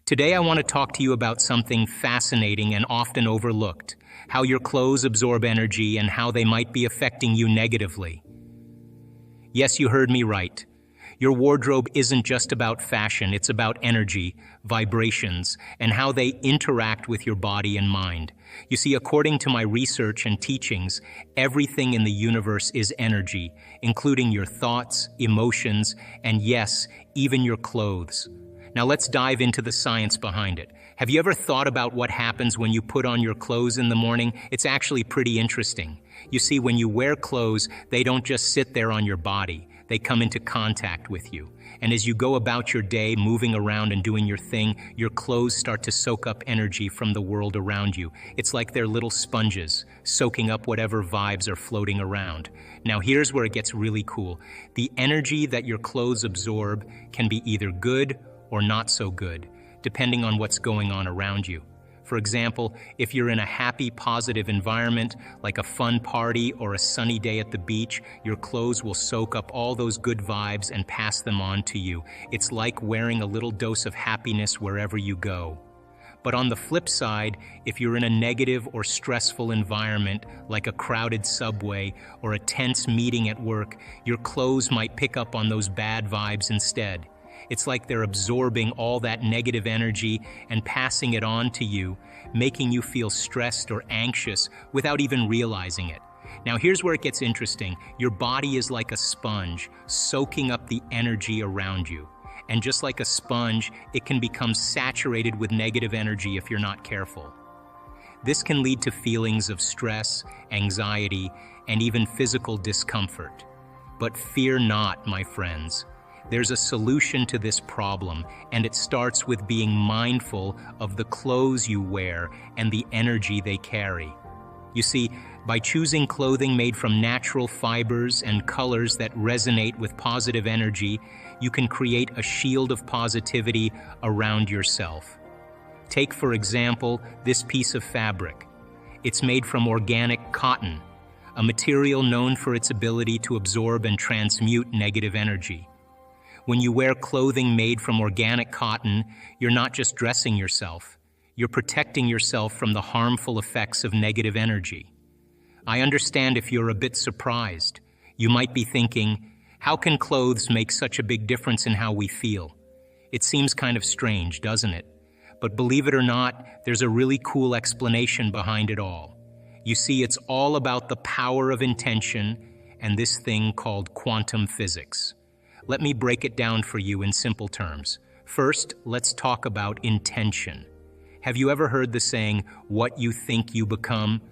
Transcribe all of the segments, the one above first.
Today I want to talk to you about something fascinating and often overlooked, how your clothes absorb energy and how they might be affecting you negatively. Yes, you heard me right. Your wardrobe isn't just about fashion, it's about energy, vibrations, and how they interact with your body and mind. You see, according to my research and teachings, everything in the universe is energy, including your thoughts, emotions, and yes, even your clothes. Now let's dive into the science behind it. Have you ever thought about what happens when you put on your clothes in the morning? It's actually pretty interesting. You see, when you wear clothes, they don't just sit there on your body. They come into contact with you. And as you go about your day, moving around and doing your thing, your clothes start to soak up energy from the world around you. It's like they're little sponges, soaking up whatever vibes are floating around. Now here's where it gets really cool. The energy that your clothes absorb can be either good or not so good, depending on what's going on around you. For example, if you're in a happy, positive environment, like a fun party or a sunny day at the beach, your clothes will soak up all those good vibes and pass them on to you. It's like wearing a little dose of happiness wherever you go. But on the flip side, if you're in a negative or stressful environment, like a crowded subway or a tense meeting at work, your clothes might pick up on those bad vibes instead. It's like they're absorbing all that negative energy and passing it on to you, making you feel stressed or anxious without even realizing it. Now here's where it gets interesting. Your body is like a sponge, soaking up the energy around you. And just like a sponge, it can become saturated with negative energy if you're not careful. This can lead to feelings of stress, anxiety, and even physical discomfort. But fear not, my friends. There's a solution to this problem, and it starts with being mindful of the clothes you wear and the energy they carry. You see, by choosing clothing made from natural fibers and colors that resonate with positive energy, you can create a shield of positivity around yourself. Take, for example, this piece of fabric. It's made from organic cotton, a material known for its ability to absorb and transmute negative energy. When you wear clothing made from organic cotton, you're not just dressing yourself, you're protecting yourself from the harmful effects of negative energy. I understand if you're a bit surprised. You might be thinking, how can clothes make such a big difference in how we feel? It seems kind of strange, doesn't it? But believe it or not, there's a really cool explanation behind it all. You see, it's all about the power of intention and this thing called quantum physics. Let me break it down for you in simple terms. First, let's talk about intention. Have you ever heard the saying, what you think you become?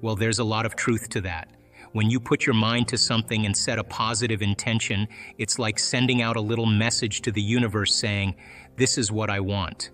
Well, there's a lot of truth to that. When you put your mind to something and set a positive intention, it's like sending out a little message to the universe saying, this is what I want.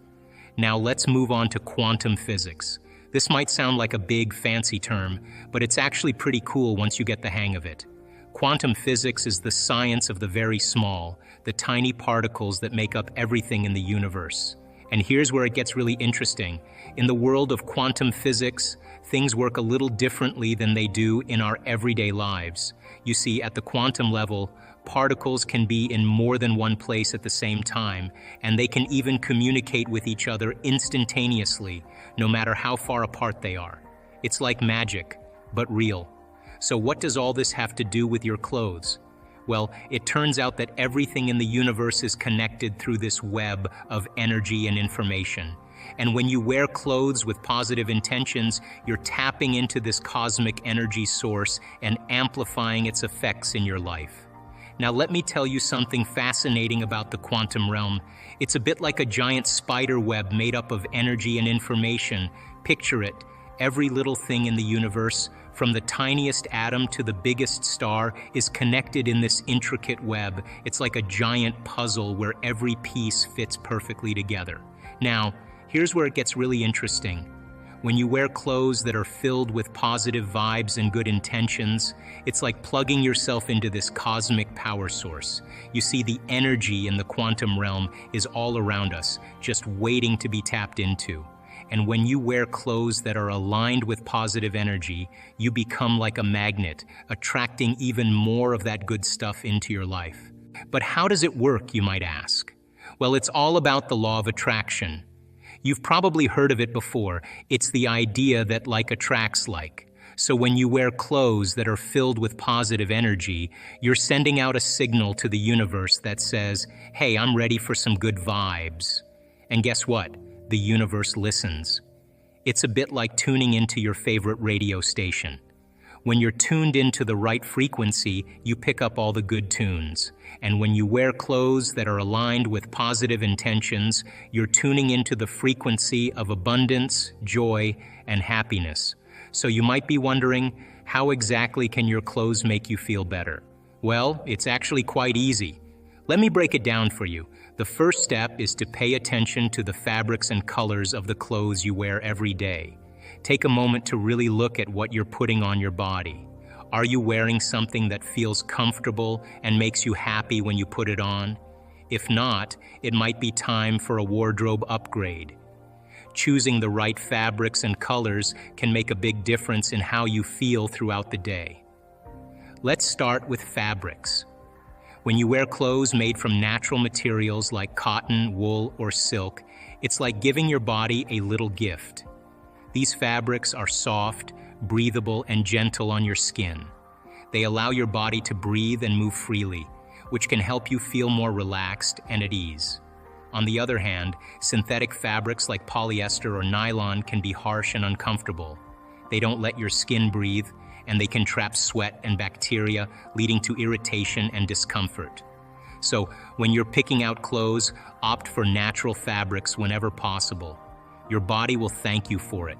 Now let's move on to quantum physics. This might sound like a big, fancy term, but it's actually pretty cool once you get the hang of it. Quantum physics is the science of the very small, the tiny particles that make up everything in the universe. And here's where it gets really interesting. In the world of quantum physics, things work a little differently than they do in our everyday lives. You see, at the quantum level, particles can be in more than one place at the same time, and they can even communicate with each other instantaneously, no matter how far apart they are. It's like magic, but real. So what does all this have to do with your clothes? Well, it turns out that everything in the universe is connected through this web of energy and information. And when you wear clothes with positive intentions, you're tapping into this cosmic energy source and amplifying its effects in your life. Now let me tell you something fascinating about the quantum realm. It's a bit like a giant spider web made up of energy and information. Picture it. Every little thing in the universe, from the tiniest atom to the biggest star, is connected in this intricate web. It's like a giant puzzle where every piece fits perfectly together. Now, here's where it gets really interesting. When you wear clothes that are filled with positive vibes and good intentions, it's like plugging yourself into this cosmic power source. You see, the energy in the quantum realm is all around us, just waiting to be tapped into. And when you wear clothes that are aligned with positive energy, you become like a magnet, attracting even more of that good stuff into your life. But how does it work, you might ask? Well, it's all about the law of attraction. You've probably heard of it before. It's the idea that like attracts like. So when you wear clothes that are filled with positive energy, you're sending out a signal to the universe that says, hey, I'm ready for some good vibes. And guess what? The universe listens. It's a bit like tuning into your favorite radio station. When you're tuned into the right frequency, you pick up all the good tunes. And when you wear clothes that are aligned with positive intentions, you're tuning into the frequency of abundance, joy, and happiness. So you might be wondering, how exactly can your clothes make you feel better? Well, it's actually quite easy. Let me break it down for you. The first step is to pay attention to the fabrics and colors of the clothes you wear every day. Take a moment to really look at what you're putting on your body. Are you wearing something that feels comfortable and makes you happy when you put it on? If not, it might be time for a wardrobe upgrade. Choosing the right fabrics and colors can make a big difference in how you feel throughout the day. Let's start with fabrics. When you wear clothes made from natural materials like cotton, wool, or silk, it's like giving your body a little gift. These fabrics are soft, breathable, and gentle on your skin. They allow your body to breathe and move freely, which can help you feel more relaxed and at ease. On the other hand, synthetic fabrics like polyester or nylon can be harsh and uncomfortable. They don't let your skin breathe, and they can trap sweat and bacteria, leading to irritation and discomfort. So, when you're picking out clothes, opt for natural fabrics whenever possible. Your body will thank you for it.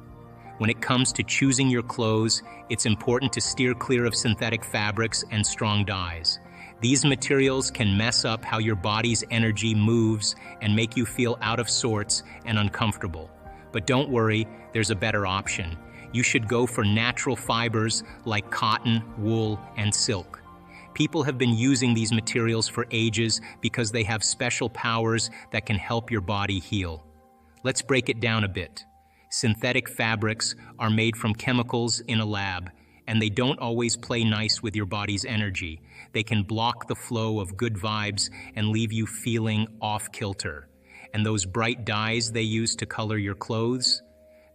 When it comes to choosing your clothes, it's important to steer clear of synthetic fabrics and strong dyes. These materials can mess up how your body's energy moves and make you feel out of sorts and uncomfortable. But don't worry, there's a better option. You should go for natural fibers like cotton, wool, and silk. People have been using these materials for ages because they have special powers that can help your body heal. Let's break it down a bit. Synthetic fabrics are made from chemicals in a lab, and they don't always play nice with your body's energy. They can block the flow of good vibes and leave you feeling off-kilter. And those bright dyes they use to color your clothes,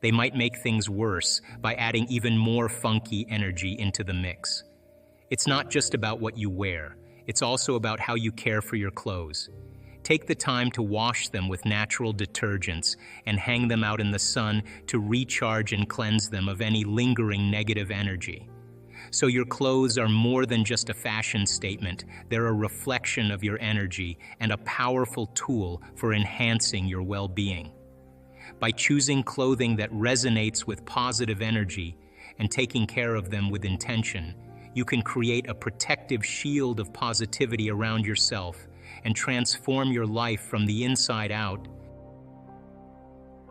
they might make things worse by adding even more funky energy into the mix. It's not just about what you wear, it's also about how you care for your clothes. Take the time to wash them with natural detergents and hang them out in the sun to recharge and cleanse them of any lingering negative energy. So your clothes are more than just a fashion statement. They're a reflection of your energy and a powerful tool for enhancing your well-being. By choosing clothing that resonates with positive energy and taking care of them with intention, you can create a protective shield of positivity around yourself and transform your life from the inside out.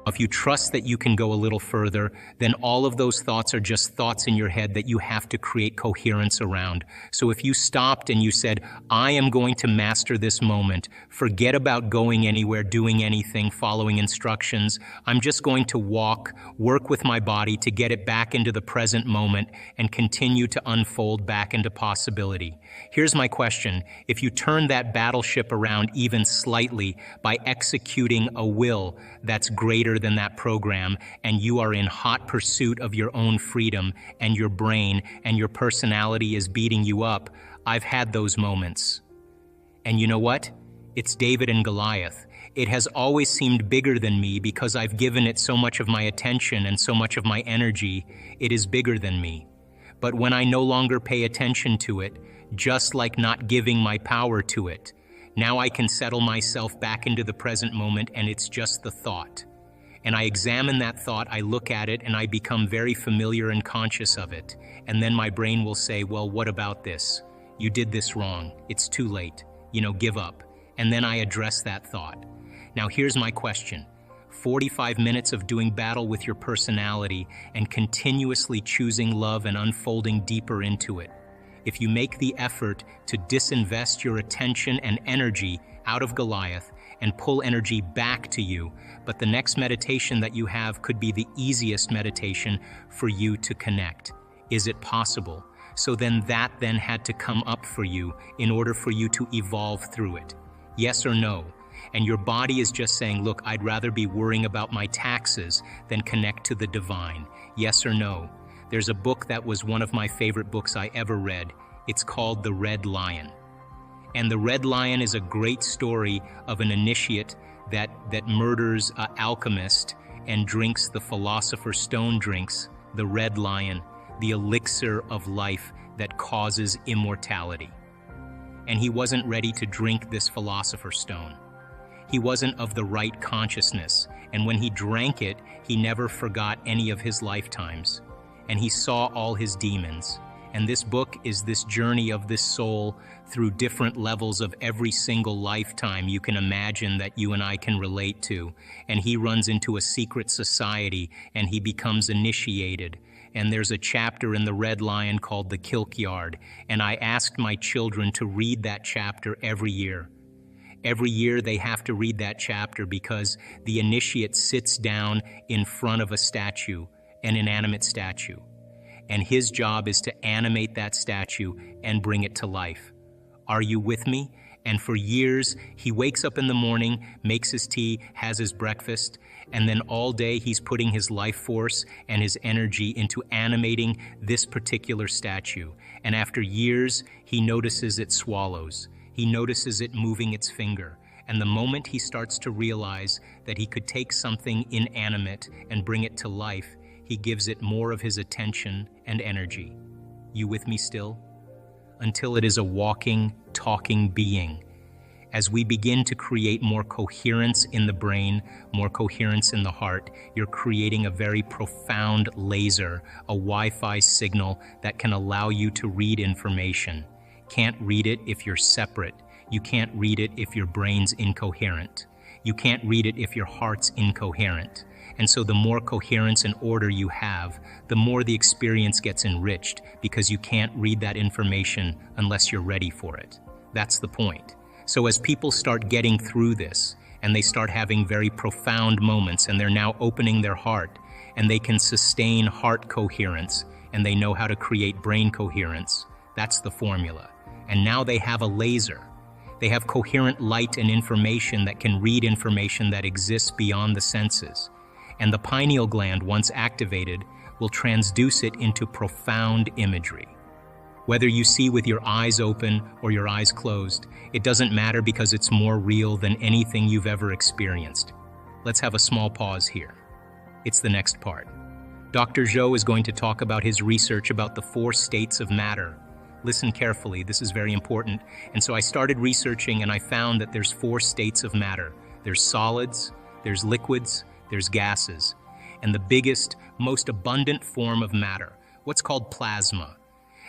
If you trust that you can go a little further, then all of those thoughts are just thoughts in your head that you have to create coherence around. So if you stopped and you said, I am going to master this moment, forget about going anywhere, doing anything, following instructions. I'm just going to walk, work with my body to get it back into the present moment and continue to unfold back into possibility. Here's my question. If you turn that battleship around even slightly by executing a will that's greater than that program, and you are in hot pursuit of your own freedom, and your brain and your personality is beating you up, I've had those moments. And you know what? It's David and Goliath. It has always seemed bigger than me because I've given it so much of my attention and so much of my energy. It is bigger than me. But when I no longer pay attention to it, just like not giving my power to it, now I can settle myself back into the present moment, and it's just the thought. And I examine that thought, I look at it, and I become very familiar and conscious of it. And then my brain will say, well, what about this? You did this wrong. It's too late. Give up. And then I address that thought. Now here's my question. 45 minutes of doing battle with your personality and continuously choosing love and unfolding deeper into it. If you make the effort to disinvest your attention and energy out of Goliath and pull energy back to you, but the next meditation that you have could be the easiest meditation for you to connect. Is it possible? So that had to come up for you in order for you to evolve through it. Yes or no? and your body is just saying, look, I'd rather be worrying about my taxes than connect to the divine. Yes or no? There's a book that was one of my favorite books I ever read. It's called The Red Lion. And The Red Lion is a great story of an initiate that murders an alchemist and drinks the Philosopher's Stone, drinks the Red Lion, the elixir of life that causes immortality. And he wasn't ready to drink this Philosopher's Stone. He wasn't of the right consciousness, and when he drank it, he never forgot any of his lifetimes, and he saw all his demons. And this book is this journey of this soul through different levels of every single lifetime you can imagine that you and I can relate to. And he runs into a secret society and he becomes initiated. And there's a chapter in The Red Lion called The Kilkyard. And I asked my children to read that chapter every year. Every year they have to read that chapter because the initiate sits down in front of a statue, an inanimate statue. And his job is to animate that statue and bring it to life. Are you with me? And for years, he wakes up in the morning, makes his tea, has his breakfast, and then all day he's putting his life force and his energy into animating this particular statue. And after years, he notices it swallows. He notices it moving its finger. And the moment he starts to realize that he could take something inanimate and bring it to life, he gives it more of his attention and energy. You with me still? Until it is a walking, talking being. As we begin to create more coherence in the brain, more coherence in the heart, you're creating a very profound laser, a Wi-Fi signal that can allow you to read information. Can't read it if you're separate. You can't read it if your brain's incoherent. You can't read it if your heart's incoherent. And so the more coherence and order you have, the more the experience gets enriched because you can't read that information unless you're ready for it. That's the point. So as people start getting through this and they start having very profound moments and they're now opening their heart and they can sustain heart coherence and they know how to create brain coherence, that's the formula. And now they have a laser. They have coherent light and information that can read information that exists beyond the senses. And the pineal gland, once activated, will transduce it into profound imagery. Whether you see with your eyes open or your eyes closed, it doesn't matter because it's more real than anything you've ever experienced. Let's have a small pause here. It's the next part. Dr. Zhou is going to talk about his research about the 4 states of matter. Listen carefully, this is very important. And so I started researching and I found that there's 4 states of matter. There's solids, there's liquids, there's gases, and the biggest, most abundant form of matter, what's called plasma.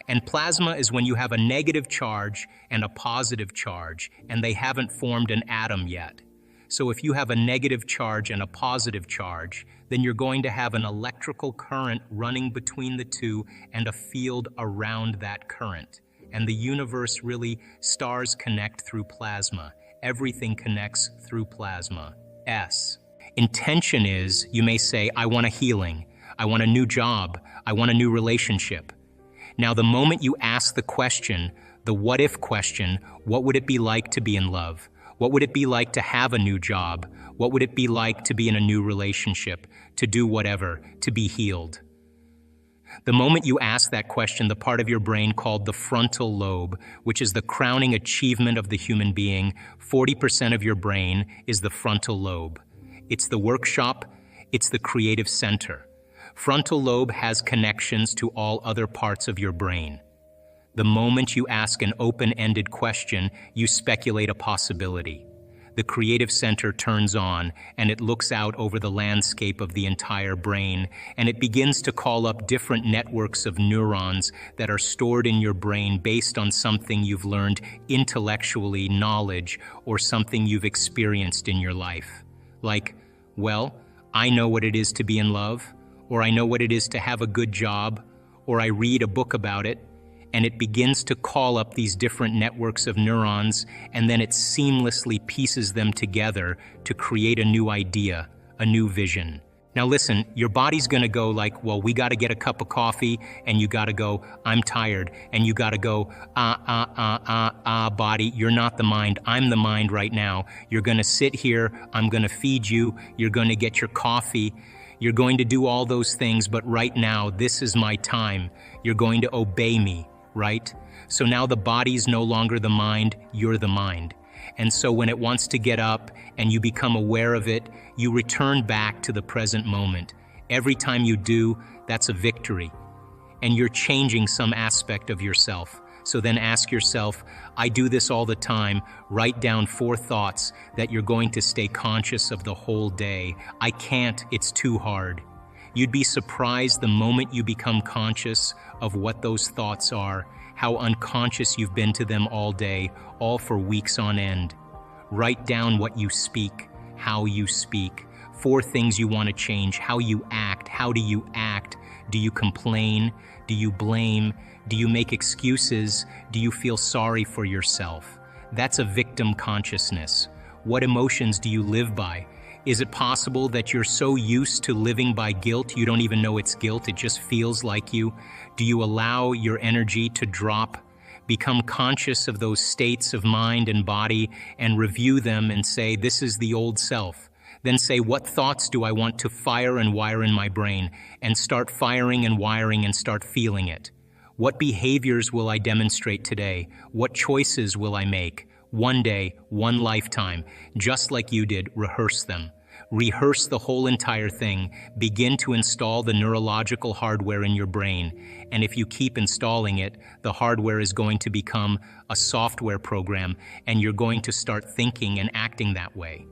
And plasma is when you have a negative charge and a positive charge, and they haven't formed an atom yet. So if you have a negative charge and a positive charge, then you're going to have an electrical current running between the two and a field around that current. And the universe really, stars connect through plasma. Everything connects through plasma. Intention is, you may say, I want a healing, I want a new job, I want a new relationship. Now, the moment you ask the question, the what if question, what would it be like to be in love? What would it be like to have a new job? What would it be like to be in a new relationship, to do whatever, to be healed? The moment you ask that question, the part of your brain called the frontal lobe, which is the crowning achievement of the human being, 40% of your brain is the frontal lobe. It's the workshop, it's the creative center. Frontal lobe has connections to all other parts of your brain. The moment you ask an open-ended question, you speculate a possibility. The creative center turns on, and it looks out over the landscape of the entire brain, and it begins to call up different networks of neurons that are stored in your brain based on something you've learned intellectually, knowledge, or something you've experienced in your life. Like, well, I know what it is to be in love, or I know what it is to have a good job, or I read a book about it, and it begins to call up these different networks of neurons, and then it seamlessly pieces them together to create a new idea, a new vision. Now listen, your body's gonna go like, well, we gotta get a cup of coffee, and you gotta go, I'm tired, and you gotta go, body, you're not the mind, I'm the mind right now. You're gonna sit here, I'm gonna feed you, you're gonna get your coffee, you're going to do all those things, but right now, this is my time. You're going to obey me, right? So now the body's no longer the mind, you're the mind. And so when it wants to get up and you become aware of it, you return back to the present moment. Every time you do, that's a victory. And you're changing some aspect of yourself. So then ask yourself, I do this all the time. Write down 4 thoughts that you're going to stay conscious of the whole day. I can't, it's too hard. You'd be surprised the moment you become conscious of what those thoughts are, how unconscious you've been to them all day, all for weeks on end. Write down what you speak, how you speak, 4 things you want to change, how you act, how do you act? Do you complain? Do you blame? Do you make excuses? Do you feel sorry for yourself? That's a victim consciousness. What emotions do you live by? Is it possible that you're so used to living by guilt you don't even know it's guilt, it just feels like you? Do you allow your energy to drop? Become conscious of those states of mind and body and review them and say, this is the old self. Then say, what thoughts do I want to fire and wire in my brain? And start firing and wiring and start feeling it. What behaviors will I demonstrate today? What choices will I make? One day, one lifetime, just like you did, rehearse them. Rehearse the whole entire thing. Begin to install the neurological hardware in your brain. And if you keep installing it, the hardware is going to become a software program, and you're going to start thinking and acting that way.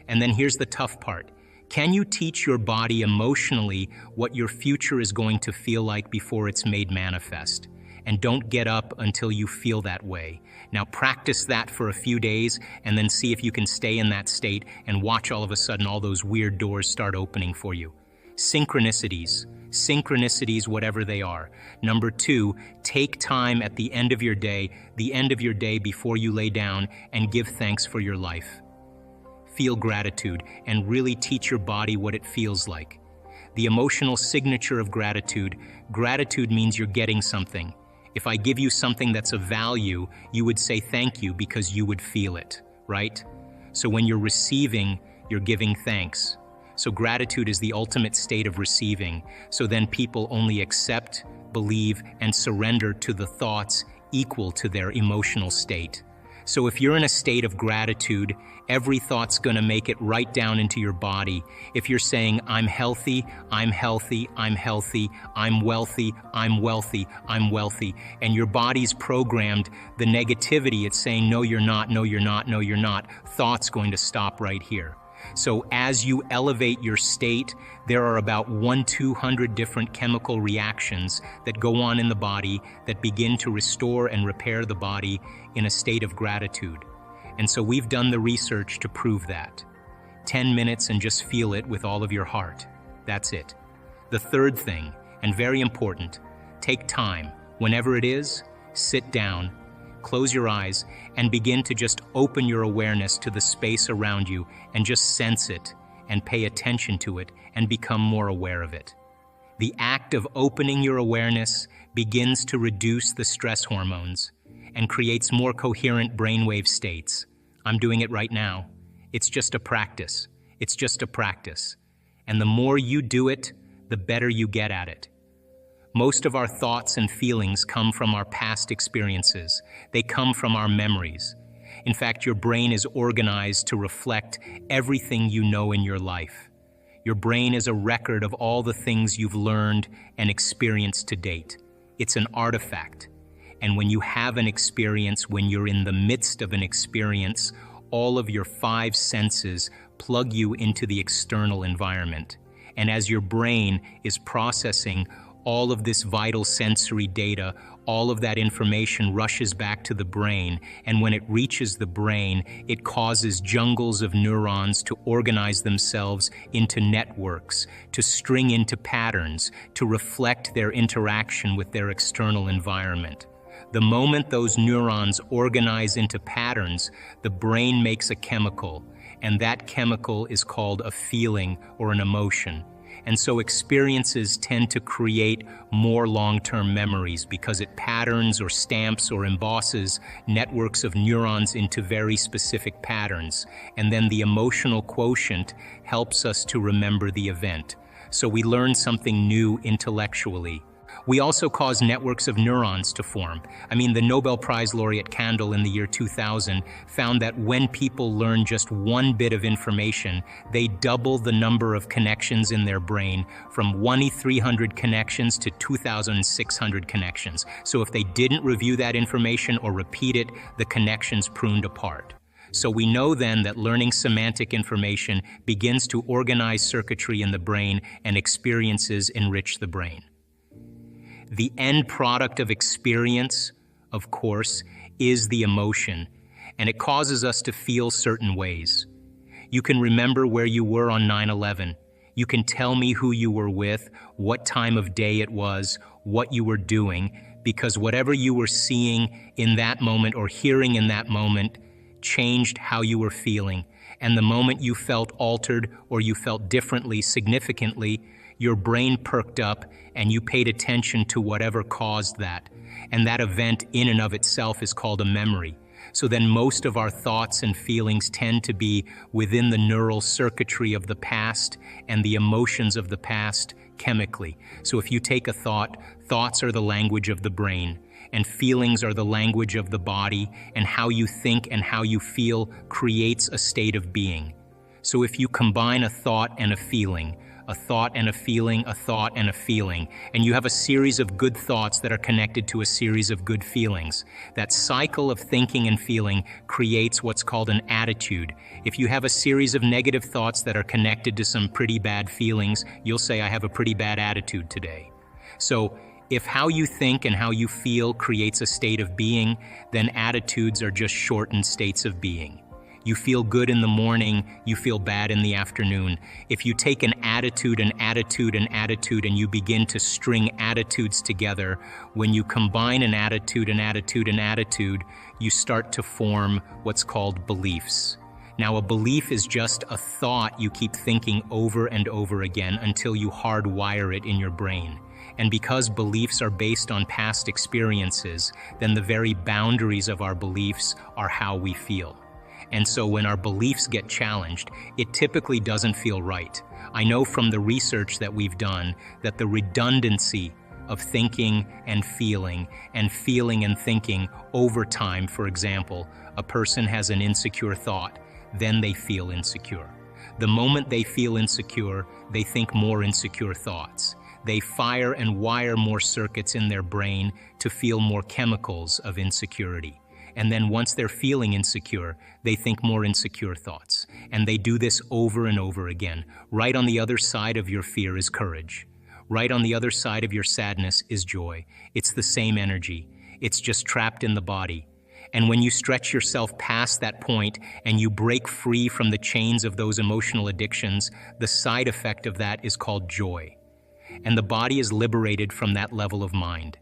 And then here's the tough part. Can you teach your body emotionally what your future is going to feel like before it's made manifest? And don't get up until you feel that way. Now practice that for a few days and then see if you can stay in that state and watch all of a sudden all those weird doors start opening for you. Synchronicities, whatever they are. Number 2, take time at the end of your day before you lay down, and give thanks for your life. Feel gratitude and really teach your body what it feels like. The emotional signature of gratitude means you're getting something. If I give you something that's of value, you would say thank you because you would feel it, right? So when you're receiving, you're giving thanks. So gratitude is the ultimate state of receiving. So then people only accept, believe, and surrender to the thoughts equal to their emotional state. So if you're in a state of gratitude, every thought's gonna make it right down into your body. If you're saying, I'm healthy, I'm healthy, I'm healthy, I'm wealthy, I'm wealthy, I'm wealthy, and your body's programmed the negativity, it's saying, no, you're not, no, you're not, no, you're not, thought's going to stop right here. So as you elevate your state, there are about 100-200 different chemical reactions that go on in the body that begin to restore and repair the body in a state of gratitude. And so we've done the research to prove that. 10 minutes and just feel it with all of your heart. That's it. The third thing, and very important, take time. Whenever it is, sit down, close your eyes, and begin to just open your awareness to the space around you and just sense it and pay attention to it and become more aware of it. The act of opening your awareness begins to reduce the stress hormones and creates more coherent brainwave states. I'm doing it right now. It's just a practice. It's just a practice. And the more you do it, the better you get at it. Most of our thoughts and feelings come from our past experiences. They come from our memories. In fact, your brain is organized to reflect everything you know in your life. Your brain is a record of all the things you've learned and experienced to date. It's an artifact. And when you have an experience, when you're in the midst of an experience, all of your 5 senses plug you into the external environment. And as your brain is processing all of this vital sensory data, all of that information rushes back to the brain, and when it reaches the brain, it causes jungles of neurons to organize themselves into networks, to string into patterns, to reflect their interaction with their external environment. The moment those neurons organize into patterns, the brain makes a chemical, and that chemical is called a feeling or an emotion. And so experiences tend to create more long-term memories because it patterns or stamps or embosses networks of neurons into very specific patterns. And then the emotional quotient helps us to remember the event. So we learn something new intellectually. We also cause networks of neurons to form. The Nobel Prize laureate Kandel in the year 2000 found that when people learn just one bit of information, they double the number of connections in their brain from 1,300 connections to 2,600 connections. So if they didn't review that information or repeat it, the connections pruned apart. So we know then that learning semantic information begins to organize circuitry in the brain, and experiences enrich the brain. The end product of experience, of course, is the emotion, and it causes us to feel certain ways. You can remember where you were on 9/11. You can tell me who you were with, what time of day it was, what you were doing, because whatever you were seeing in that moment or hearing in that moment changed how you were feeling. And the moment you felt altered or you felt differently, significantly, your brain perked up and you paid attention to whatever caused that. And that event in and of itself is called a memory. So then most of our thoughts and feelings tend to be within the neural circuitry of the past and the emotions of the past chemically. So if you take a thought, thoughts are the language of the brain, and feelings are the language of the body, and how you think and how you feel creates a state of being. So if you combine a thought and a feeling, a thought and a feeling, a thought and a feeling, and you have a series of good thoughts that are connected to a series of good feelings, that cycle of thinking and feeling creates what's called an attitude. If you have a series of negative thoughts that are connected to some pretty bad feelings, you'll say, I have a pretty bad attitude today. So if how you think and how you feel creates a state of being, then attitudes are just shortened states of being. You feel good in the morning, you feel bad in the afternoon. If you take an attitude, an attitude, an attitude, and you begin to string attitudes together, when you combine an attitude, an attitude, an attitude, you start to form what's called beliefs. Now, a belief is just a thought you keep thinking over and over again until you hardwire it in your brain. And because beliefs are based on past experiences, then the very boundaries of our beliefs are how we feel. And so when our beliefs get challenged, it typically doesn't feel right. I know from the research that we've done that the redundancy of thinking and feeling and thinking over time, for example, a person has an insecure thought, then they feel insecure. The moment they feel insecure, they think more insecure thoughts. They fire and wire more circuits in their brain to feel more chemicals of insecurity. And then once they're feeling insecure, they think more insecure thoughts. And they do this over and over again. Right on the other side of your fear is courage. Right on the other side of your sadness is joy. It's the same energy. It's just trapped in the body. And when you stretch yourself past that point and you break free from the chains of those emotional addictions, the side effect of that is called joy. And the body is liberated from that level of mind.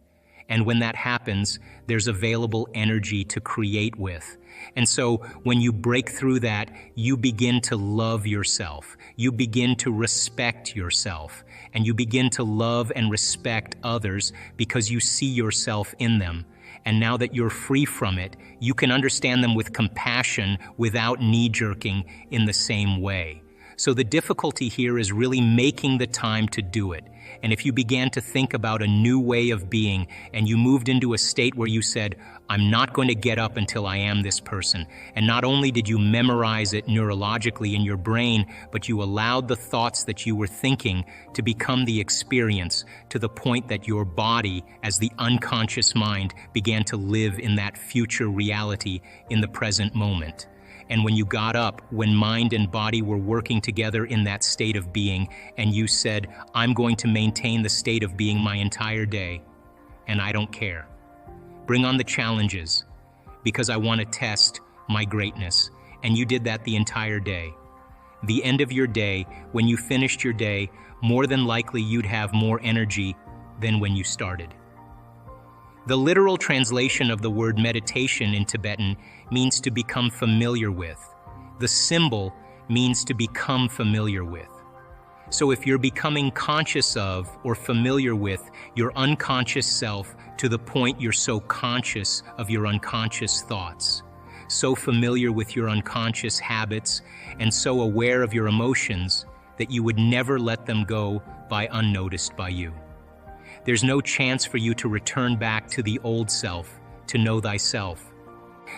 And when that happens, there's available energy to create with. And so when you break through that, you begin to love yourself. You begin to respect yourself. And you begin to love and respect others because you see yourself in them. And now that you're free from it, you can understand them with compassion without knee-jerking in the same way. So the difficulty here is really making the time to do it. And if you began to think about a new way of being and you moved into a state where you said, I'm not going to get up until I am this person. And not only did you memorize it neurologically in your brain, but you allowed the thoughts that you were thinking to become the experience to the point that your body, as the unconscious mind, began to live in that future reality in the present moment. And when you got up, when mind and body were working together in that state of being, and you said, I'm going to maintain the state of being my entire day, and I don't care. Bring on the challenges, because I want to test my greatness. And you did that the entire day. The end of your day, when you finished your day, more than likely you'd have more energy than when you started. The literal translation of the word meditation in Tibetan means to become familiar with. The symbol means to become familiar with. So if you're becoming conscious of or familiar with your unconscious self to the point you're so conscious of your unconscious thoughts, so familiar with your unconscious habits, and so aware of your emotions that you would never let them go by unnoticed by you. There's no chance for you to return back to the old self, to know thyself.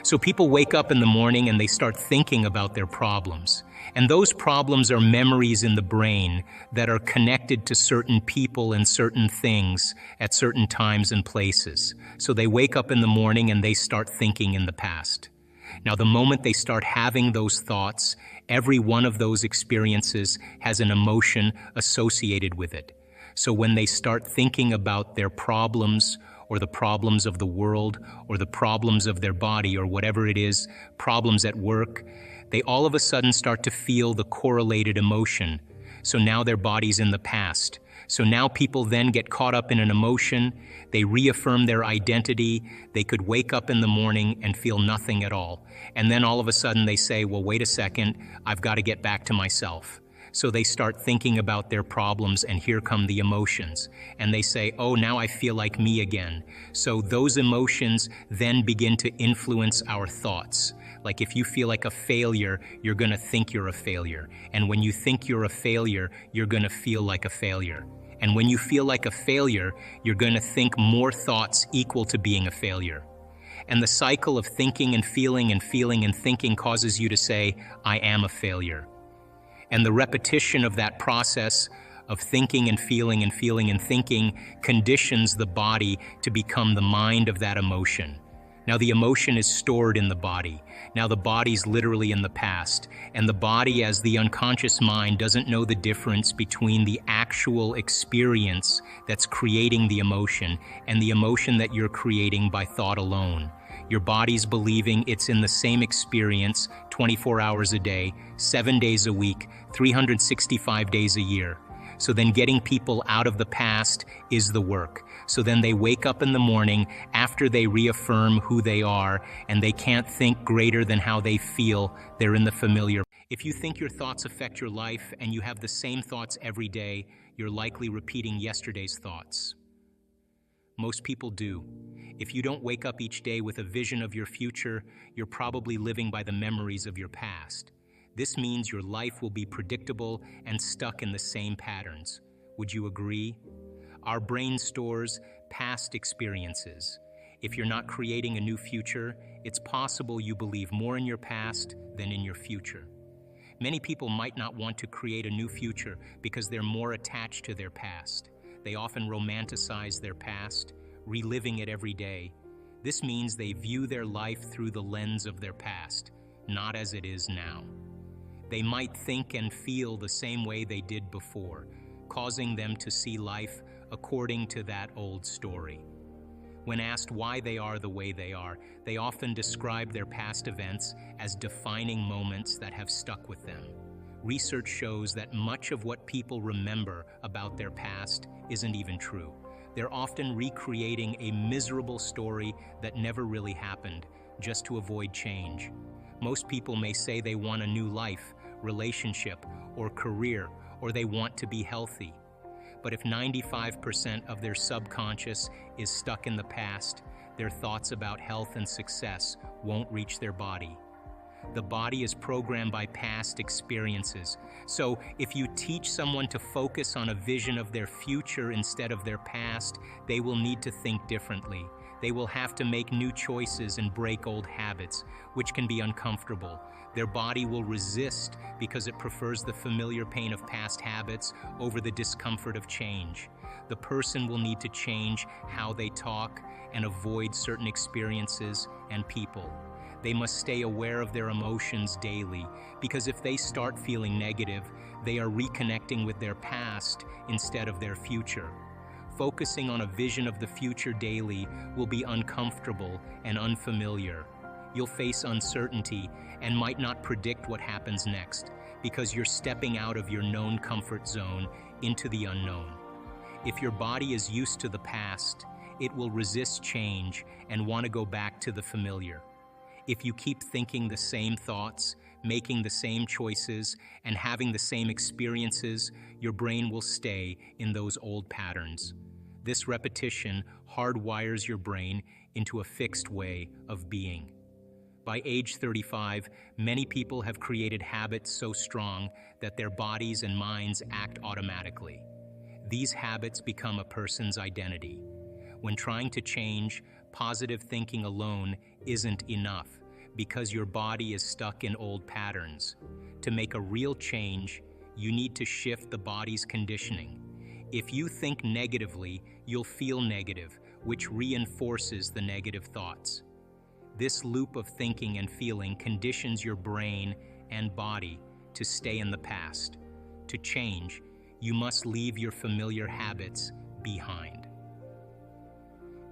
So people wake up in the morning and they start thinking about their problems. And those problems are memories in the brain that are connected to certain people and certain things at certain times and places. So they wake up in the morning and they start thinking in the past. Now, the moment they start having those thoughts, every one of those experiences has an emotion associated with it. So when they start thinking about their problems or the problems of the world or the problems of their body or whatever it is, problems at work, they all of a sudden start to feel the correlated emotion. So now their body's in the past. So now people then get caught up in an emotion, they reaffirm their identity, they could wake up in the morning and feel nothing at all. And then all of a sudden they say, well, wait a second, I've got to get back to myself. So they start thinking about their problems, and here come the emotions. And they say, oh, now I feel like me again. So those emotions then begin to influence our thoughts. Like if you feel like a failure, you're going to think you're a failure. And when you think you're a failure, you're going to feel like a failure. And when you feel like a failure, you're going to think more thoughts equal to being a failure. And the cycle of thinking and feeling and feeling and thinking causes you to say, I am a failure. And the repetition of that process of thinking and feeling and feeling and thinking conditions the body to become the mind of that emotion. Now the emotion is stored in the body. Now the body's literally in the past. And the body, as the unconscious mind, doesn't know the difference between the actual experience that's creating the emotion and the emotion that you're creating by thought alone. Your body's believing it's in the same experience 24 hours a day, 7 days a week, 365 days a year. So then getting people out of the past is the work. So then they wake up in the morning after they reaffirm who they are, and they can't think greater than how they feel. They're in the familiar. If you think your thoughts affect your life and you have the same thoughts every day, you're likely repeating yesterday's thoughts. Most people do. If you don't wake up each day with a vision of your future, you're probably living by the memories of your past. This means your life will be predictable and stuck in the same patterns. Would you agree? Our brain stores past experiences. If you're not creating a new future, it's possible you believe more in your past than in your future. Many people might not want to create a new future because they're more attached to their past. They often romanticize their past, reliving it every day. This means they view their life through the lens of their past, not as it is now. They might think and feel the same way they did before, causing them to see life according to that old story. When asked why they are the way they are, they often describe their past events as defining moments that have stuck with them. Research shows that much of what people remember about their past isn't even true. They're often recreating a miserable story that never really happened, just to avoid change. Most people may say they want a new life, relationship, or career, or they want to be healthy. But if 95% of their subconscious is stuck in the past, their thoughts about health and success won't reach their body. The body is programmed by past experiences. So if you teach someone to focus on a vision of their future instead of their past, they will need to think differently. They will have to make new choices and break old habits, which can be uncomfortable. Their body will resist because it prefers the familiar pain of past habits over the discomfort of change. The person will need to change how they talk and avoid certain experiences and people. They must stay aware of their emotions daily, because if they start feeling negative, they are reconnecting with their past instead of their future. Focusing on a vision of the future daily will be uncomfortable and unfamiliar. You'll face uncertainty and might not predict what happens next, because you're stepping out of your known comfort zone into the unknown. If your body is used to the past, it will resist change and want to go back to the familiar. If you keep thinking the same thoughts, making the same choices, and having the same experiences, your brain will stay in those old patterns. This repetition hardwires your brain into a fixed way of being. By age 35, many people have created habits so strong that their bodies and minds act automatically. These habits become a person's identity. When trying to change, positive thinking alone isn't enough because your body is stuck in old patterns. To make a real change, you need to shift the body's conditioning. If you think negatively, you'll feel negative, which reinforces the negative thoughts. This loop of thinking and feeling conditions your brain and body to stay in the past. To change, you must leave your familiar habits behind.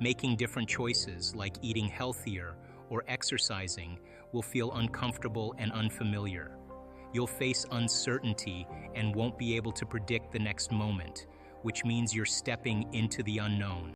Making different choices, like eating healthier or exercising, will feel uncomfortable and unfamiliar. You'll face uncertainty and won't be able to predict the next moment, which means you're stepping into the unknown.